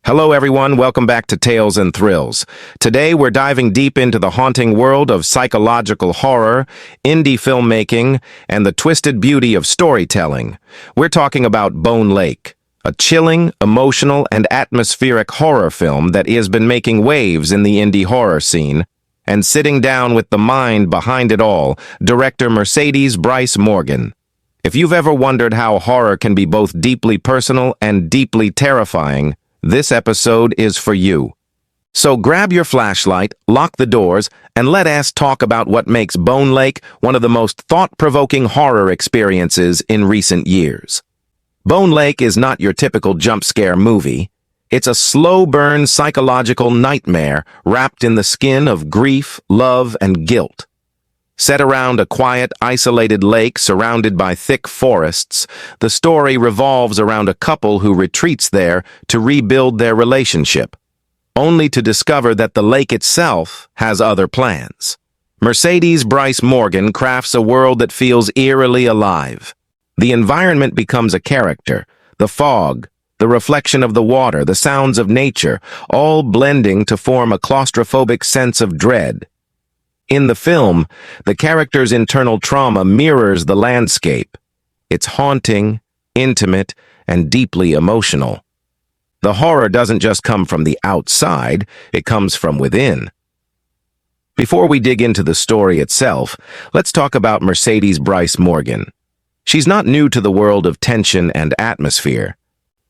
Hello everyone, welcome back to Tales and Thrills. Today we're diving deep into the haunting world of psychological horror, indie filmmaking, and the twisted beauty of storytelling. We're talking about Bone Lake, a chilling, emotional, and atmospheric horror film that has been making waves in the indie horror scene. And sitting down with the mind behind it all, director Mercedes Bryce Morgan. If you've ever wondered how horror can be both deeply personal and deeply terrifying, this episode is for you. So grab your flashlight, lock the doors, and let us talk about what makes Bone Lake one of the most thought-provoking horror experiences in recent years. Bone Lake is not your typical jump scare movie. It's a slow-burn psychological nightmare wrapped in the skin of grief, love, and guilt. Set around a quiet, isolated lake surrounded by thick forests, the story revolves around a couple who retreats there to rebuild their relationship, only to discover that the lake itself has other plans. Mercedes Bryce Morgan crafts a world that feels eerily alive. The environment becomes a character, the fog, the reflection of the water, the sounds of nature, all blending to form a claustrophobic sense of dread. In the film, the character's internal trauma mirrors the landscape. It's haunting, intimate, and deeply emotional. The horror doesn't just come from the outside, it comes from within. Before we dig into the story itself, let's talk about Mercedes Bryce Morgan. She's not new to the world of tension and atmosphere.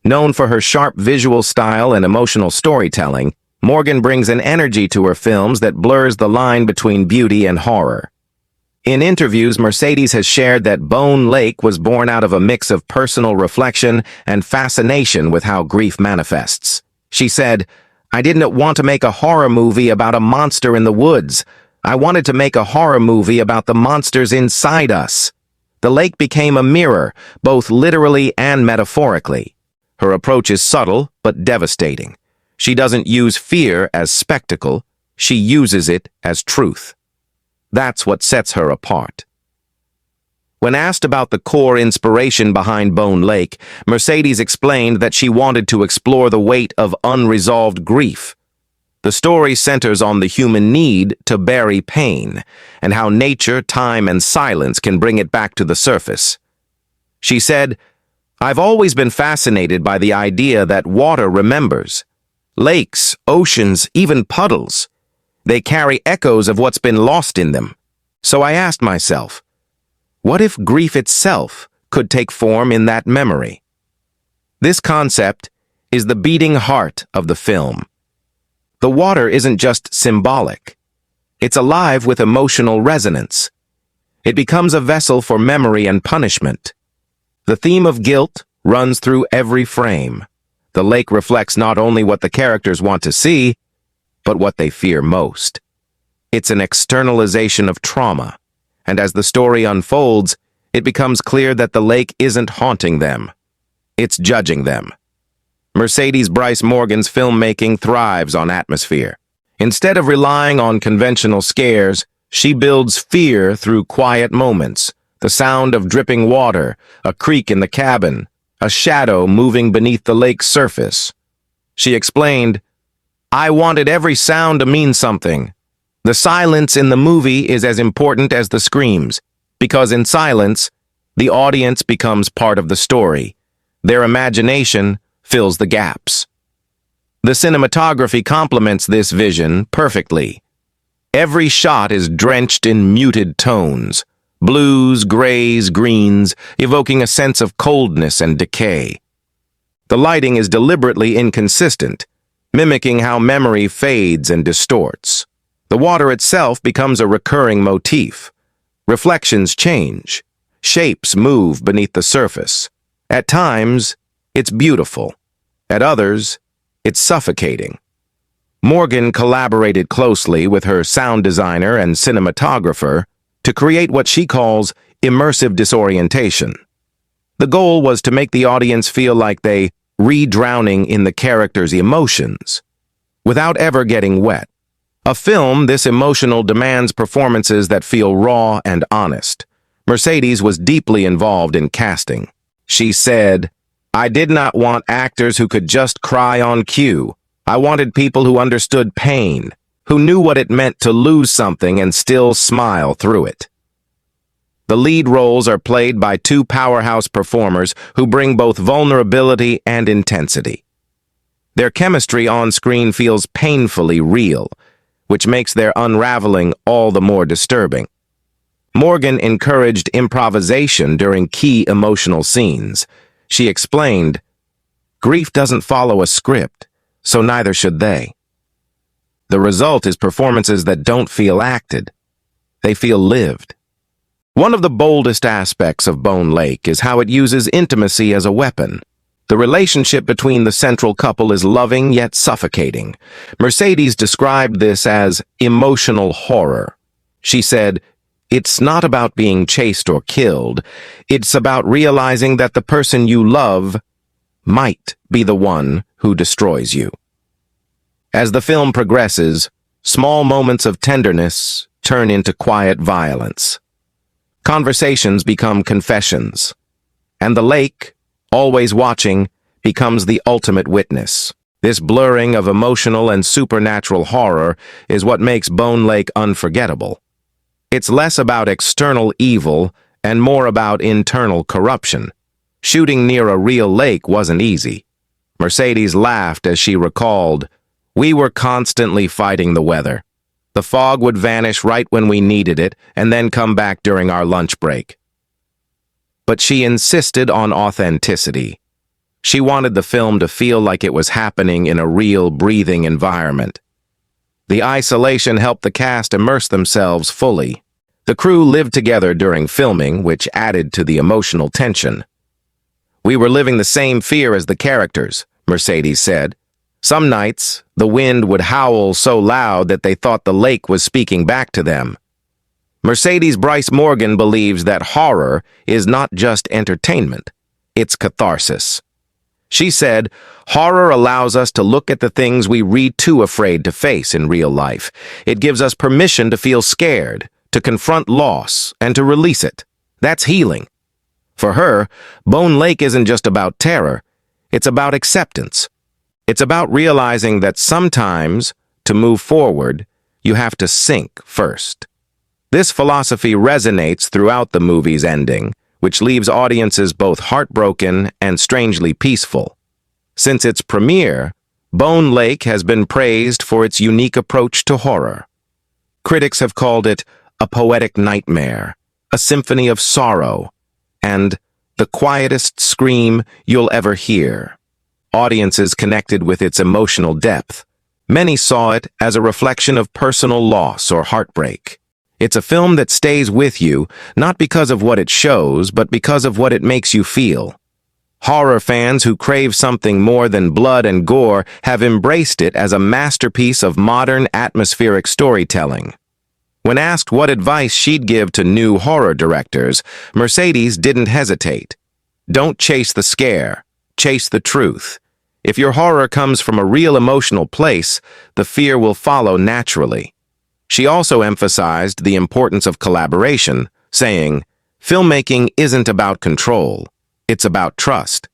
Known for her sharp visual style and emotional storytelling, Morgan brings an energy to her films that blurs the line between beauty and horror. In interviews, Mercedes has shared that Bone Lake was born out of a mix of personal reflection and fascination with how grief manifests. She said, "I didn't want to make a horror movie about a monster in the woods. I wanted to make a horror movie about the monsters inside us." The lake became a mirror, both literally and metaphorically. Her approach is subtle but devastating. She doesn't use fear as spectacle, she uses it as truth. That's what sets her apart. When asked about the core inspiration behind Bone Lake, Mercedes explained that she wanted to explore the weight of unresolved grief. The story centers on the human need to bury pain, and how nature, time, and silence can bring it back to the surface. She said, "I've always been fascinated by the idea that water remembers. Lakes, oceans, even puddles. They carry echoes of what's been lost in them. So I asked myself, what if grief itself could take form in that memory?" This concept is the beating heart of the film. The water isn't just symbolic. It's alive with emotional resonance. It becomes a vessel for memory and punishment. The theme of guilt runs through every frame. The lake reflects not only what the characters want to see, but what they fear most. It's an externalization of trauma, and as the story unfolds, it becomes clear that the lake isn't haunting them. It's judging them. Mercedes Bryce Morgan's filmmaking thrives on atmosphere. Instead of relying on conventional scares, she builds fear through quiet moments, the sound of dripping water, a creak in the cabin, a shadow moving beneath the lake's surface. She explained, "I wanted every sound to mean something. The silence in the movie is as important as the screams, because in silence, the audience becomes part of the story. Their imagination fills the gaps." The cinematography complements this vision perfectly. Every shot is drenched in muted tones, blues, grays, greens, evoking a sense of coldness and decay. The lighting is deliberately inconsistent, mimicking how memory fades and distorts. The water itself becomes a recurring motif. Reflections change. Shapes move beneath the surface. At times, it's beautiful. At others, it's suffocating. Morgan collaborated closely with her sound designer and cinematographer to create what she calls immersive disorientation. The goal was to make the audience feel like they re-drowning in the character's emotions, without ever getting wet. A film this emotional demands performances that feel raw and honest. Mercedes was deeply involved in casting. She said, I did not want actors who could just cry on cue. I wanted people who understood pain, who knew what it meant to lose something and still smile through it. The lead roles are played by two powerhouse performers who bring both vulnerability and intensity. Their chemistry on screen feels painfully real, which makes their unraveling all the more disturbing. Morgan encouraged improvisation during key emotional scenes. She explained, "Grief doesn't follow a script, so neither should they." The result is performances that don't feel acted. They feel lived. One of the boldest aspects of Bone Lake is how it uses intimacy as a weapon. The relationship between the central couple is loving yet suffocating. Mercedes described this as emotional horror. She said, "It's not about being chased or killed. It's about realizing that the person you love might be the one who destroys you." As the film progresses, small moments of tenderness turn into quiet violence. Conversations become confessions, and the lake, always watching, becomes the ultimate witness. This blurring of emotional and supernatural horror is what makes Bone Lake unforgettable. It's less about external evil and more about internal corruption. Shooting near a real lake wasn't easy. Mercedes laughed as she recalled, "We were constantly fighting the weather. The fog would vanish right when we needed it and then come back during our lunch break." But she insisted on authenticity. She wanted the film to feel like it was happening in a real, breathing environment. The isolation helped the cast immerse themselves fully. The crew lived together during filming, which added to the emotional tension. "We were living the same fear as the characters," Mercedes said. "Some nights, the wind would howl so loud that they thought the lake was speaking back to them." Mercedes Bryce Morgan believes that horror is not just entertainment, it's catharsis. She said, "Horror allows us to look at the things we read too afraid to face in real life. It gives us permission to feel scared, to confront loss, and to release it. That's healing." For her, Bone Lake isn't just about terror, it's about acceptance. It's about realizing that sometimes, to move forward, you have to sink first. This philosophy resonates throughout the movie's ending, which leaves audiences both heartbroken and strangely peaceful. Since its premiere, Bone Lake has been praised for its unique approach to horror. Critics have called it a poetic nightmare, a symphony of sorrow, and the quietest scream you'll ever hear. Audiences connected with its emotional depth. Many saw it as a reflection of personal loss or heartbreak. It's a film that stays with you, not because of what it shows, but because of what it makes you feel. Horror fans who crave something more than blood and gore have embraced it as a masterpiece of modern atmospheric storytelling. When asked what advice she'd give to new horror directors, Mercedes didn't hesitate. "Don't chase the scare, chase the truth. If your horror comes from a real emotional place, the fear will follow naturally." She also emphasized the importance of collaboration, saying, "Filmmaking isn't about control, it's about trust.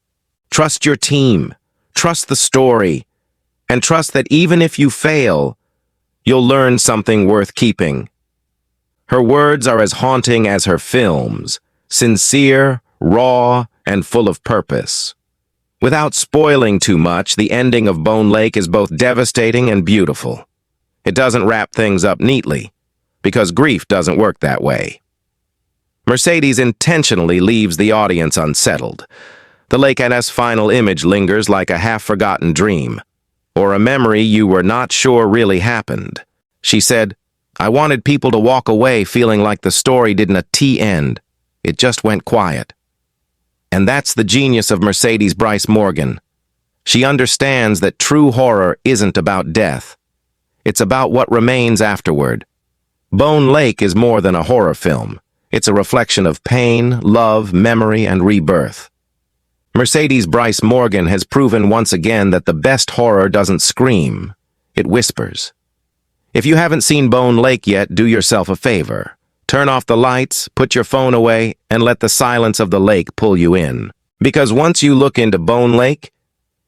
Trust your team, trust the story, and trust that even if you fail, you'll learn something worth keeping." Her words are as haunting as her films, sincere, raw, and full of purpose. Without spoiling too much, the ending of Bone Lake is both devastating and beautiful. It doesn't wrap things up neatly, because grief doesn't work that way. Mercedes intentionally leaves the audience unsettled. The lake's final image lingers like a half-forgotten dream, or a memory you were not sure really happened. She said, "I wanted people to walk away feeling like the story didn't a T-end. It just went quiet." And that's the genius of Mercedes Bryce Morgan. She understands that true horror isn't about death. It's about what remains afterward. Bone Lake is more than a horror film. It's a reflection of pain, love, memory, and rebirth. Mercedes Bryce Morgan has proven once again that the best horror doesn't scream, it whispers. If you haven't seen Bone Lake yet, do yourself a favor. Turn off the lights, put your phone away, and let the silence of the lake pull you in. Because once you look into Bone Lake,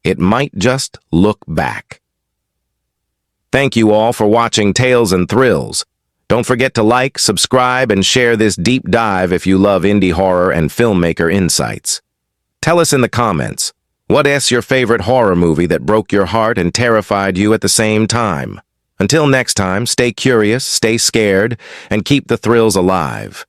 it might just look back. Thank you all for watching Tales and Thrills. Don't forget to like, subscribe, and share this deep dive if you love indie horror and filmmaker insights. Tell us in the comments, what is your favorite horror movie that broke your heart and terrified you at the same time? Until next time, stay curious, stay scared, and keep the thrills alive.